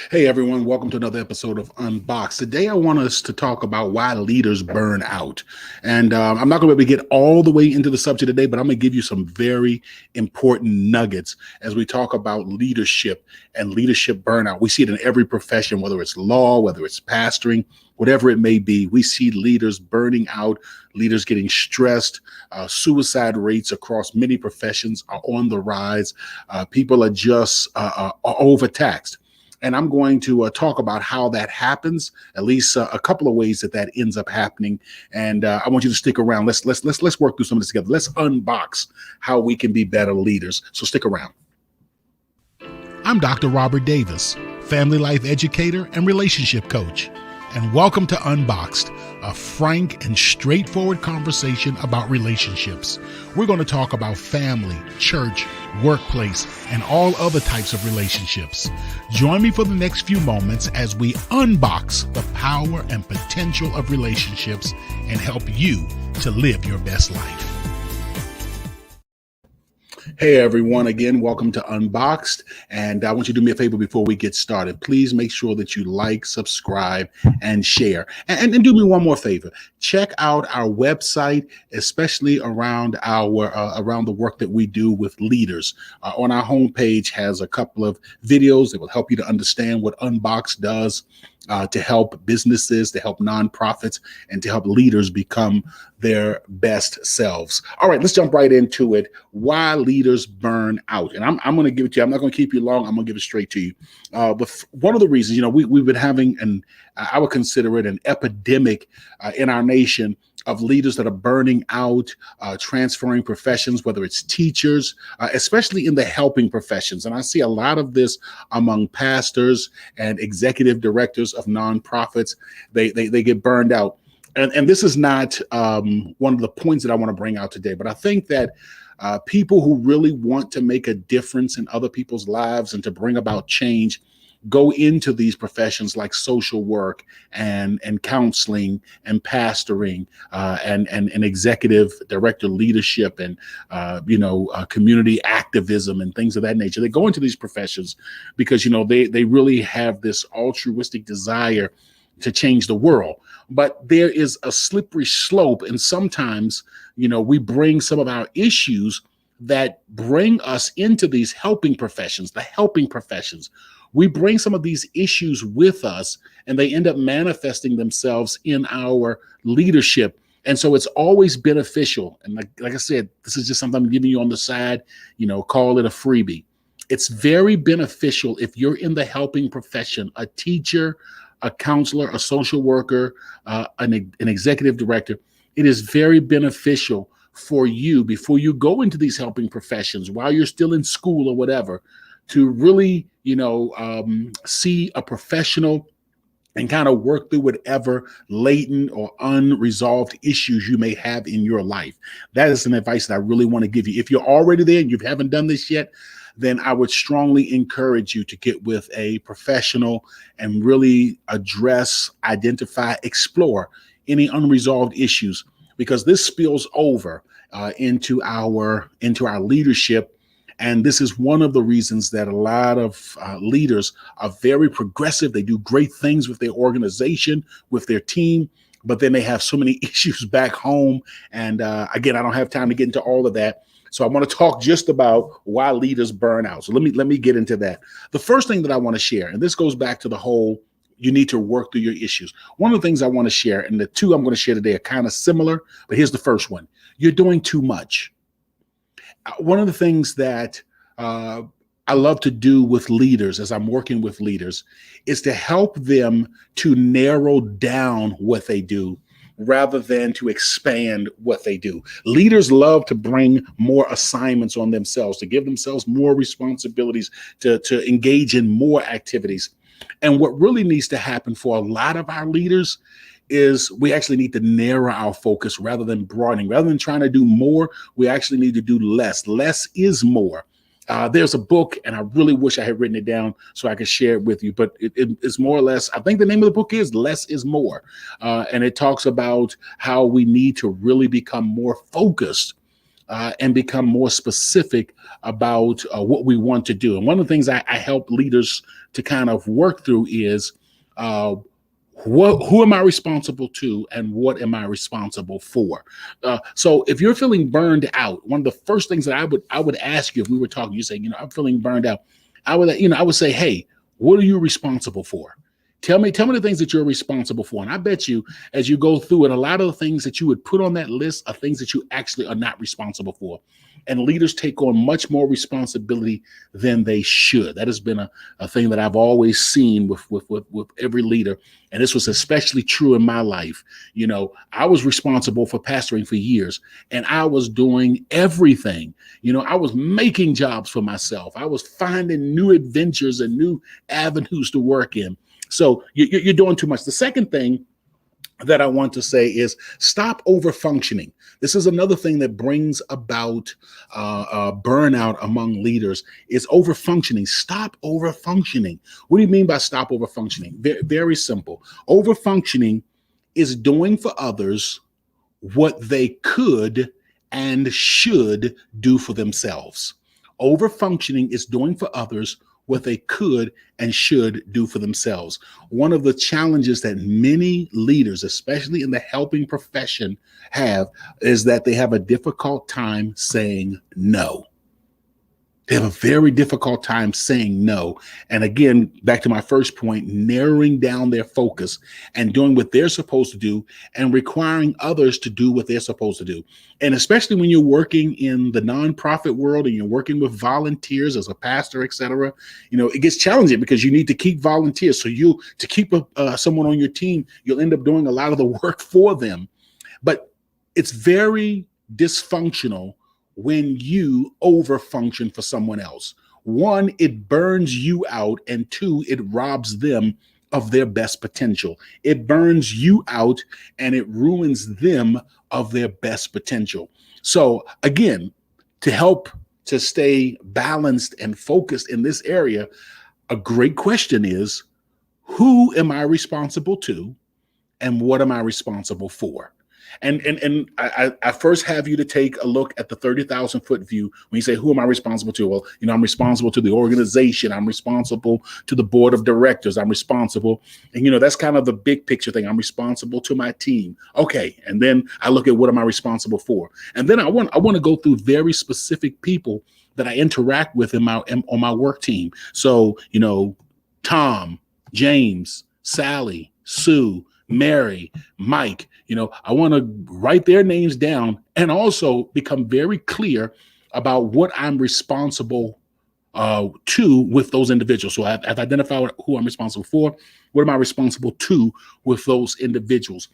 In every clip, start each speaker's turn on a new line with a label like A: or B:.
A: Hey everyone, welcome to another episode of Unboxed. Today I want us to talk about why leaders burn out. And I'm not going to be able to get all the way into the subject today, but I'm going to give you some very important nuggets as we talk about leadership and leadership burnout. We see it in every profession, whether it's law, whether it's pastoring, whatever it may be. We see leaders burning out, leaders getting stressed. Suicide rates across many professions are on the rise. People are just overtaxed. And I'm going to talk about how that happens, at least a couple of ways that ends up happening. And I want you to stick around. Let's work through some of this together. Let's unbox how we can be better leaders. So stick around. I'm Dr. Robert Davis, family life educator and relationship coach. And welcome to Unboxed, a frank and straightforward conversation about relationships. We're going to talk about family, church, workplace, and all other types of relationships. Join me for the next few moments as we unbox the power and potential of relationships and help you to live your best life. Hey everyone, again, welcome to Unboxed. And I want you to do me a favor before we get started. Please make sure that you like, subscribe, and share. And do me one more favor. Check out our website, especially around around the work that we do with leaders. On our homepage has a couple of videos that will help you to understand what Unboxed does. To help businesses, to help nonprofits, and to help leaders become their best selves. All right, let's jump right into it. Why leaders burn out. And I'm going to give it to you. I'm not going to keep you long. I'm going to give it straight to you. But one of the reasons, we've been having I would consider it an epidemic in our nation of leaders that are burning out, transferring professions, whether it's teachers, especially in the helping professions. And I see a lot of this among pastors and executive directors of nonprofits. They get burned out. And this is not one of the points that I want to bring out today, but I think that people who really want to make a difference in other people's lives and to bring about change go into these professions like social work and counseling and pastoring and executive director leadership and community activism and things of that nature. They go into these professions because they really have this altruistic desire to change the world. But there is a slippery slope, and sometimes we bring some of our issues that bring us into these helping professions, the helping professions. We bring some of these issues with us, and they end up manifesting themselves in our leadership. And so it's always beneficial. And like I said, this is just something I'm giving you on the side, call it a freebie. It's very beneficial if you're in the helping profession, a teacher, a counselor, a social worker, an executive director. It is very beneficial for you before you go into these helping professions, while you're still in school or whatever, to really, see a professional and kind of work through whatever latent or unresolved issues you may have in your life. That is some advice that I really want to give you. If you're already there and you haven't done this yet, then I would strongly encourage you to get with a professional and really address, identify, explore any unresolved issues, because this spills over into our leadership. And this is one of the reasons that a lot of leaders are very progressive. They do great things with their organization, with their team, but then they have so many issues back home. And again, I don't have time to get into all of that. So I want to talk just about why leaders burn out. So let me get into that. The first thing that I want to share, and this goes back to the whole, you need to work through your issues. One of the things I want to share, and the two I'm going to share today are kind of similar, but here's the first one. You're doing too much. One of the things that I love to do with leaders as I'm working with leaders is to help them to narrow down what they do rather than to expand what they do. Leaders love to bring more assignments on themselves, to give themselves more responsibilities, to engage in more activities. And what really needs to happen for a lot of our leaders is we actually need to narrow our focus rather than broadening. Rather than trying to do more, we actually need to do less. Less is more. There's a book, and I really wish I had written it down so I could share it with you, but it's more or less, I think the name of the book is Less is More. And it talks about how we need to really become more focused and become more specific about what we want to do. And one of the things I help leaders to kind of work through is who am I responsible to and what am I responsible for? So if you're feeling burned out, one of the first things that I would ask you if we were talking, you saying, I'm feeling burned out. I would say, hey, what are you responsible for? Tell me the things that you're responsible for. And I bet you, as you go through it, a lot of the things that you would put on that list are things that you actually are not responsible for. And leaders take on much more responsibility than they should. That has been a thing that I've always seen with every leader. And this was especially true in my life. I was responsible for pastoring for years, and I was doing everything. I was making jobs for myself. I was finding new adventures and new avenues to work in. So you're doing too much. The second thing that I want to say is stop over functioning. This is another thing that brings about burnout among leaders is over functioning. Stop over functioning. What do you mean by stop over functioning? Very, very simple. Over functioning is doing for others what they could and should do for themselves. Over functioning is doing for others what they could and should do for themselves. One of the challenges that many leaders, especially in the helping profession, have is that they have a difficult time saying no. They have a very difficult time saying no. And again, back to my first point, narrowing down their focus and doing what they're supposed to do and requiring others to do what they're supposed to do. And especially when you're working in the nonprofit world and you're working with volunteers as a pastor, et cetera, it gets challenging because you need to keep volunteers. So to keep someone on your team, you'll end up doing a lot of the work for them. But it's very dysfunctional when you overfunction for someone else. One, it burns you out, and two, it robs them of their best potential. It burns you out and it ruins them of their best potential. So again, to help to stay balanced and focused in this area, a great question is, who am I responsible to and what am I responsible for? And I first have you to take a look at the 30,000 foot view. When you say, who am I responsible to? Well, I'm responsible to the organization. I'm responsible to the board of directors. I'm responsible. And, that's kind of the big picture thing. I'm responsible to my team. Okay. And then I look at what am I responsible for? And then I want to go through very specific people that I interact with on my work team. So, Tom, James, Sally, Sue, Mary, Mike, I want to write their names down and also become very clear about what I'm responsible to with those individuals. So I've identified who I'm responsible for. What am I responsible to with those individuals?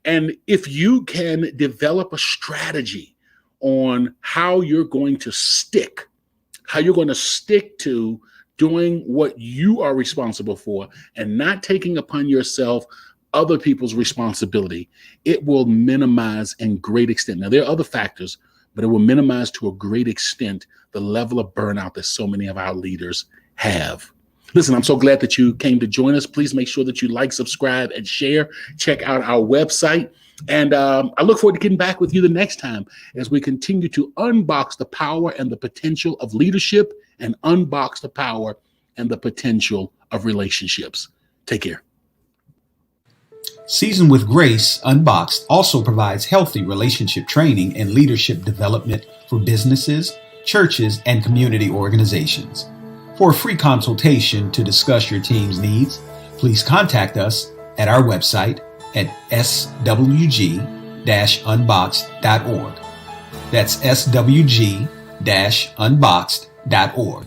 A: And if you can develop a strategy on how you're going to stick to doing what you are responsible for and not taking upon yourself other people's responsibility, it will minimize in great extent. Now, there are other factors, but it will minimize to a great extent the level of burnout that so many of our leaders have. Listen, I'm so glad that you came to join us. Please make sure that you like, subscribe, and share. Check out our website. And I look forward to getting back with you the next time as we continue to unbox the power and the potential of leadership and unbox the power and the potential of relationships. Take care.
B: Seasoned with Grace, Unboxed also provides healthy relationship training and leadership development for businesses, churches, and community organizations. For a free consultation to discuss your team's needs, please contact us at our website at swg-unboxed.org. That's swg-unboxed.org.